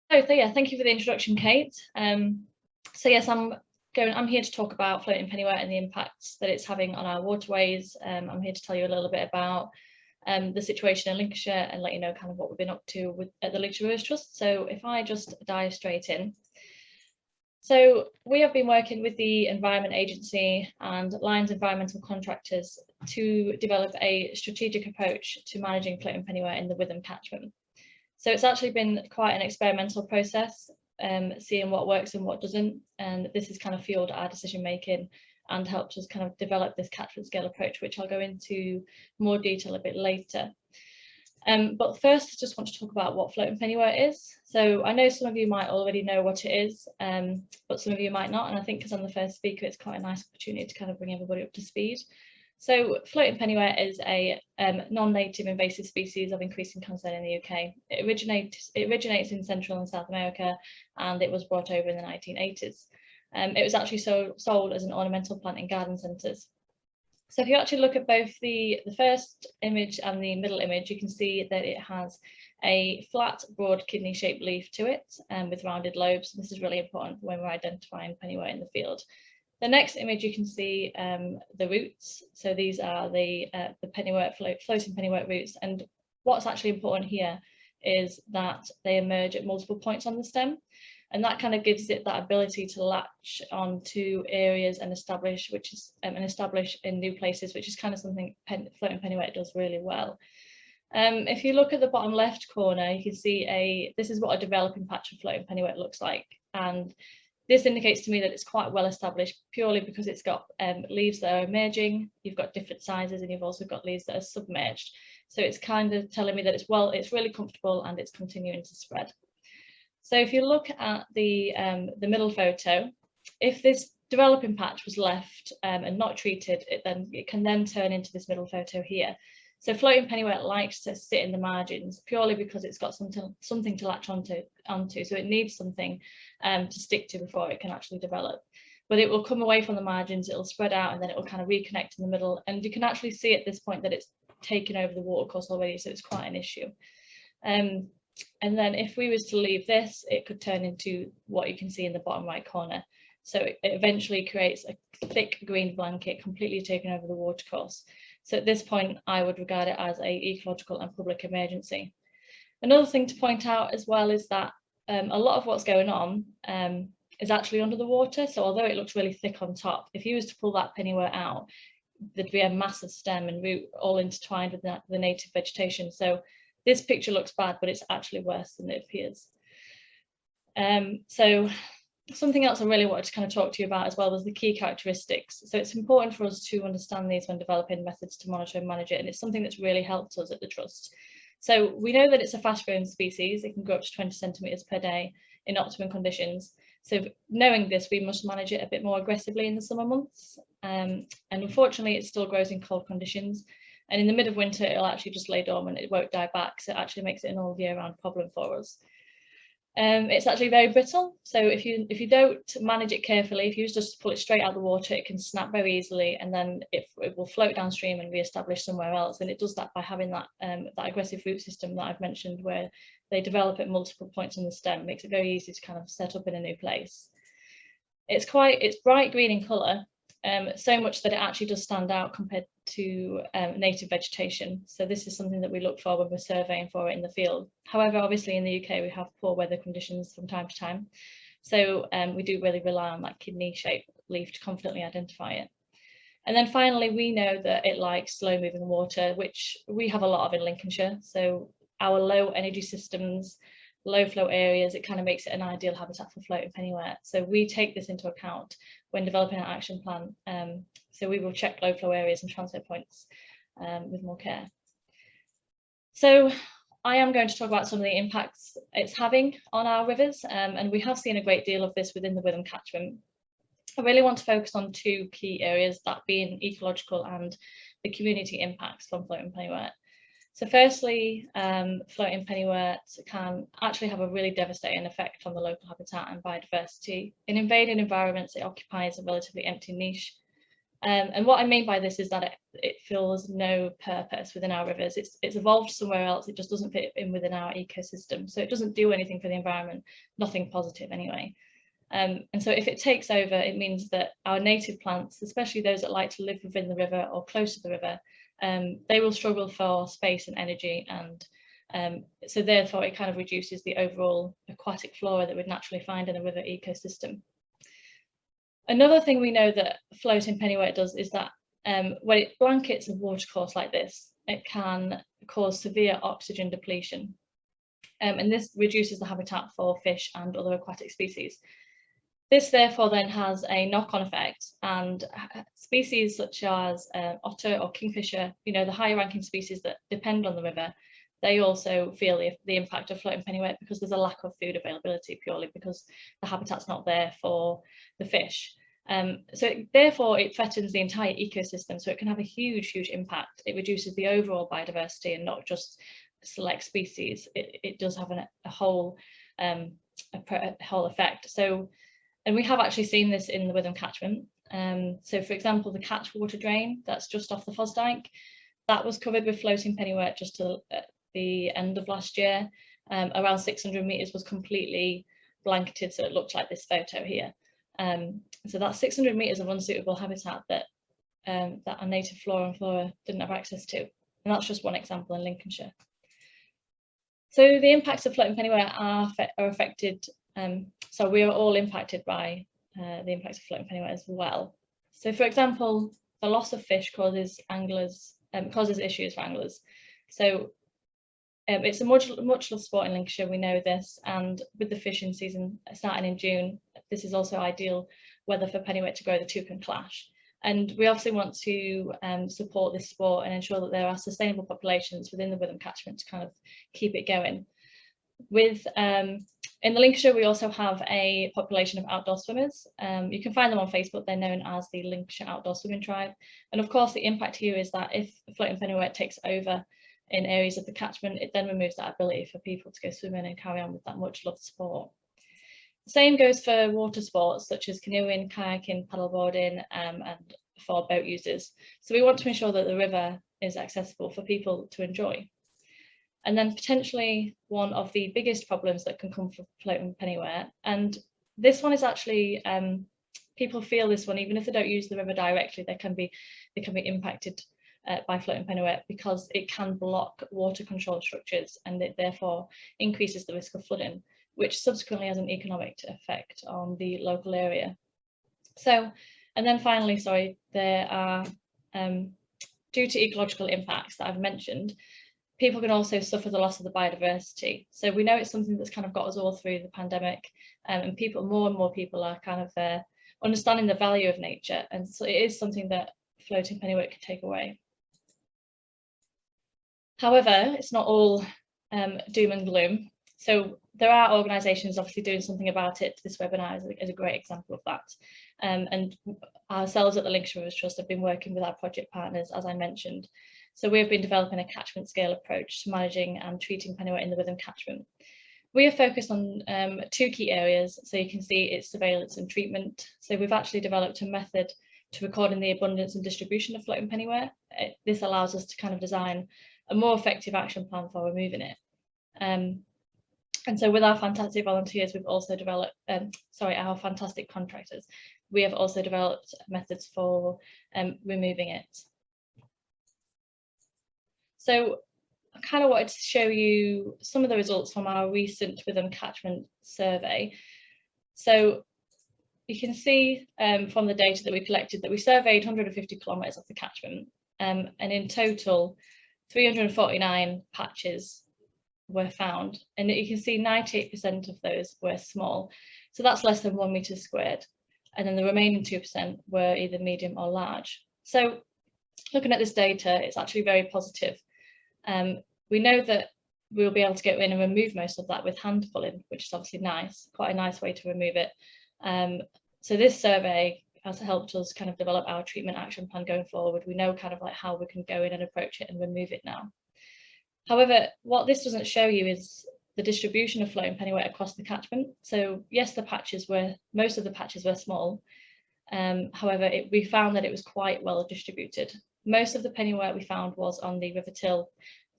So yeah, thank you for the introduction, Kate. So yes, I'm here to talk about floating pennywort and the impacts that it's having on our waterways. I'm here to tell you a little bit about the situation in Lincolnshire and let you know kind of what we've been up to at the Lincolnshire Rivers Trust. So if I just dive straight in. So we have been working with the Environment Agency and Lions Environmental Contractors to develop a strategic approach to managing floating pennywort in the Witham catchment. So it's actually been quite an experimental process, seeing what works and what doesn't, and this has kind of fueled our decision making and helped us kind of develop this catchment scale approach, which I'll go into more detail a bit later. But first, I just want to talk about what floating pennywort is. So I know some of you might already know what it is, but some of you might not, and I think because I'm the first speaker, it's quite a nice opportunity to kind of bring everybody up to speed. So floating pennywort is a non-native invasive species of increasing concern in the UK. It originates in Central and South America, and it was brought over in the 1980s. It was actually sold as an ornamental plant in garden centres. So if you actually look at both the first image and the middle image, you can see that it has a flat, broad kidney-shaped leaf to it, with rounded lobes. This is really important when we're identifying pennywort in the field. The next image, you can see the roots. So these are the floating pennywort roots. And what's actually important here is that they emerge at multiple points on the stem. And that kind of gives it that ability to latch onto areas and establish in new places, which is kind of something floating pennywort does really well. If you look at the bottom left corner, you can see this is what a developing patch of floating pennywort looks like. And this indicates to me that it's quite well established purely because it's got leaves that are emerging, you've got different sizes, and you've also got leaves that are submerged. So it's kind of telling me that it's really comfortable and it's continuing to spread. So if you look at the middle photo, if this developing patch was left and not treated, it can then turn into this middle photo here. So floating pennywort likes to sit in the margins purely because it's got something to latch onto. So it needs something to stick to before it can actually develop. But it will come away from the margins, it'll spread out, and then it will kind of reconnect in the middle. And you can actually see at this point that it's taken over the watercourse already, so it's quite an issue. And then if we was to leave this, it could turn into what you can see in the bottom right corner. So it eventually creates a thick green blanket completely taking over the watercourse. So at this point, I would regard it as an ecological and public emergency. Another thing to point out as well is that a lot of what's going on is actually under the water. So although it looks really thick on top, if you was to pull that pennywort out, there'd be a massive stem and root all intertwined with the native vegetation. So this picture looks bad, but it's actually worse than it appears. So something else I really wanted to kind of talk to you about as well was the key characteristics. So it's important for us to understand these when developing methods to monitor and manage it, and it's something that's really helped us at the Trust. So we know that it's a fast-growing species. It can grow up to 20 centimetres per day in optimum conditions. So knowing this, we must manage it a bit more aggressively in the summer months. And unfortunately, it still grows in cold conditions. And in the mid of winter, it'll actually just lay dormant, it won't die back. So it actually makes it an all year round problem for us. It's actually very brittle. So if you don't manage it carefully, if you just pull it straight out of the water, it can snap very easily, and then it will float downstream and re-establish somewhere else. And it does that by having that aggressive root system that I've mentioned, where they develop at multiple points on the stem. It makes it very easy to kind of set up in a new place. It's bright green in colour, so much that it actually does stand out compared to native vegetation. So this is something that we look for when we're surveying for it in the field. However, obviously in the UK we have poor weather conditions from time to time. So we do really rely on that kidney-shaped leaf to confidently identify it. And then finally, we know that it likes slow moving water, which we have a lot of in Lincolnshire. So our low energy systems, low flow areas, it kind of makes it an ideal habitat for floating pennywort. So we take this into account when developing our action plan. So we will check low flow areas and transfer points with more care. So I am going to talk about some of the impacts it's having on our rivers, and we have seen a great deal of this within the Witham catchment. I really want to focus on two key areas, that being ecological and the community impacts from floating pennywort. So firstly, floating pennywort can actually have a really devastating effect on the local habitat and biodiversity. In invaded environments, it occupies a relatively empty niche. And what I mean by this is that it fills no purpose within our rivers. It's evolved somewhere else. It just doesn't fit in within our ecosystem. So it doesn't do anything for the environment, nothing positive anyway. And so if it takes over, it means that our native plants, especially those that like to live within the river or close to the river, they will struggle for space and energy. And so therefore it kind of reduces the overall aquatic flora that we'd naturally find in a river ecosystem. Another thing we know that floating pennywort does is that when it blankets a watercourse like this, it can cause severe oxygen depletion. And this reduces the habitat for fish and other aquatic species. This therefore then has a knock-on effect, and species such as otter or kingfisher, the higher ranking species that depend on the river, they also feel the impact of floating pennywort because there's a lack of food availability purely because the habitat's not there for the fish. Therefore it threatens the entire ecosystem, so it can have a huge and it reduces the overall biodiversity and not just select species. It does have a whole effect. And we have actually seen this in the Witham catchment. So for example, the catch water drain that's just off the Fosdyke, that was covered with floating pennywort just till the end of last year. Around 600 metres was completely blanketed, so it looked like this photo here. So that's 600 metres of unsuitable habitat that our native flora and flora didn't have access to. And that's just one example in Lincolnshire. So the impacts of floating pennywort are affected, so we are all impacted by the impacts of floating pennywort as well. So for example, the loss of fish causes issues for anglers. So it's a much loved sport in Lincolnshire, we know this, and with the fishing season starting in June, this is also ideal weather for pennywort to grow. The two can clash. And we obviously want to support this sport and ensure that there are sustainable populations within the Witham catchment to kind of keep it going. In the Lincolnshire, we also have a population of outdoor swimmers. You can find them on Facebook. They're known as the Lincolnshire Outdoor Swimming Tribe. And of course, the impact here is that if floating pennywort takes over in areas of the catchment, it then removes that ability for people to go swimming and carry on with that much loved sport. The same goes for water sports such as canoeing, kayaking, paddleboarding, and for boat users. So we want to ensure that the river is accessible for people to enjoy. And then potentially one of the biggest problems that can come from floating pennywort, and this one is actually, people feel this one, even if they don't use the river directly, they can be impacted by floating pennywort because it can block water control structures, and it therefore increases the risk of flooding, which subsequently has an economic effect on the local area. So, and then finally, there are, due to ecological impacts that I've mentioned, people can also suffer the loss of the biodiversity. So we know it's something that's kind of got us all through the pandemic, and more and more people are kind of understanding the value of nature, and so it is something that floating pennywort can take away. However, it's not all doom and gloom. So there are organisations obviously doing something about it. This webinar is a great example of that. And ourselves at the Lincolnshire Rivers Trust have been working with our project partners, as I mentioned. So we have been developing a catchment scale approach to managing and treating pennywort in the Witham catchment. We are focused on two key areas. So you can see it's surveillance and treatment. So we've actually developed a method to recording the abundance and distribution of floating pennywort. This allows us to kind of design a more effective action plan for removing it. And so with our fantastic volunteers, we've also developed, our fantastic contractors, we have also developed methods for removing it. So I kind of wanted to show you some of the results from our recent Witham catchment survey. So you can see from the data that we collected that we surveyed 150 kilometres of the catchment, and in total 349 patches were found, and you can see 98% of those were small, so that's less than 1 metre squared, and then the remaining 2% were either medium or large. So looking at this data, it's actually very positive. We know that we'll be able to go in and remove most of that with hand pulling, which is obviously nice, quite a nice way to remove it. So this survey has helped us kind of develop our treatment action plan going forward. We know kind of like how we can go in and approach it and remove it now. However, what this doesn't show you is the distribution of floating pennywort across the catchment. So yes, most of the patches were small, However, we found that it was quite well distributed. Most of the pennywort we found was on the River Till,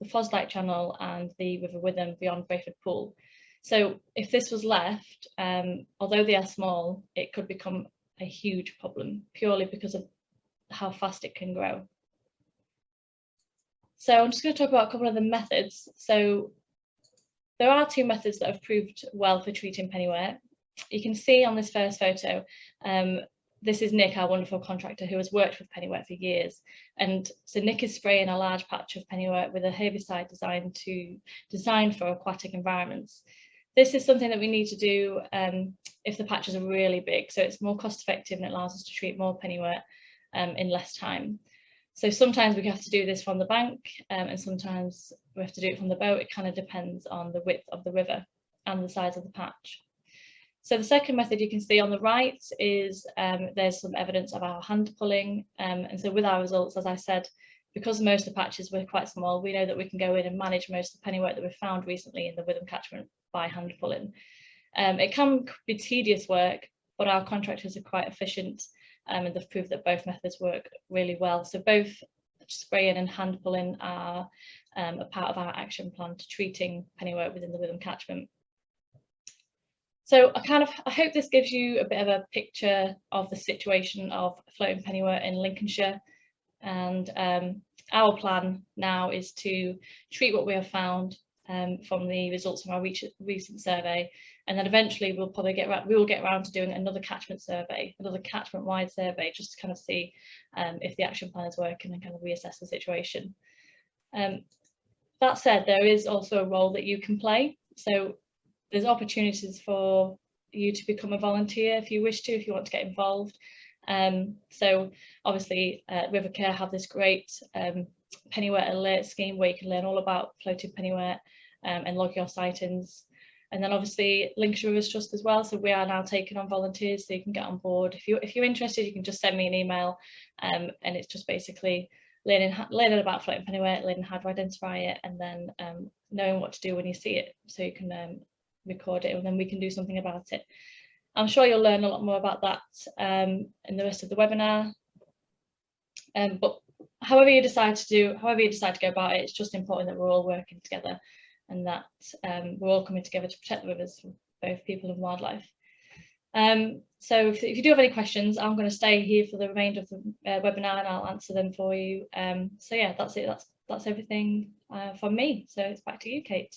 the Fosdyke Channel and the River Witham beyond Brayford Pool. So if this was left, although they are small, it could become a huge problem purely because of how fast it can grow. So I'm just going to talk about a couple of the methods. So there are two methods that have proved well for treating pennywort. You can see on this first photo, this is Nick, our wonderful contractor, who has worked with pennywort for years. And so Nick is spraying a large patch of pennywort with a herbicide designed for aquatic environments. This is something that we need to do if the patches are really big, so it's more cost effective and it allows us to treat more pennywort in less time. So sometimes we have to do this from the bank and sometimes we have to do it from the boat. It kind of depends on the width of the river and the size of the patch. So the second method you can see on the right is there's some evidence of our hand pulling. And so with our results, as I said, because most of the patches were quite small, we know that we can go in and manage most of the pennywort that we've found recently in the Witham catchment by hand pulling. It can be tedious work, but our contractors are quite efficient and they've proved that both methods work really well. So both spraying and hand pulling are a part of our action plan to treating pennywort within the Witham catchment. So I hope this gives you a bit of a picture of the situation of floating pennywort in Lincolnshire. And our plan now is to treat what we have found from the results from our recent survey, and then eventually we will get around to doing another catchment survey, another catchment-wide survey, just to kind of see if the action plan is working and kind of reassess the situation. That said, there is also a role that you can play. So there's opportunities for you to become a volunteer if you wish to, if you want to get involved. So obviously River Care have this great Pennywort Alert scheme where you can learn all about floating pennywort and log your sightings. And then obviously Lincolnshire Rivers Trust as well. So we are now taking on volunteers, so you can get on board. If you're interested, you can just send me an email, and it's just basically learning about floating pennywort, learning how to identify it, and then knowing what to do when you see it, so you can record it and then we can do something about it. I'm sure you'll learn a lot more about that in the rest of the webinar. But however you decide to go about it, it's just important that we're all working together and that we're all coming together to protect the rivers from both people and wildlife. So if you do have any questions, I'm going to stay here for the remainder of the webinar and I'll answer them for you. So yeah, that's it. That's everything from me. So it's back to you, Kate.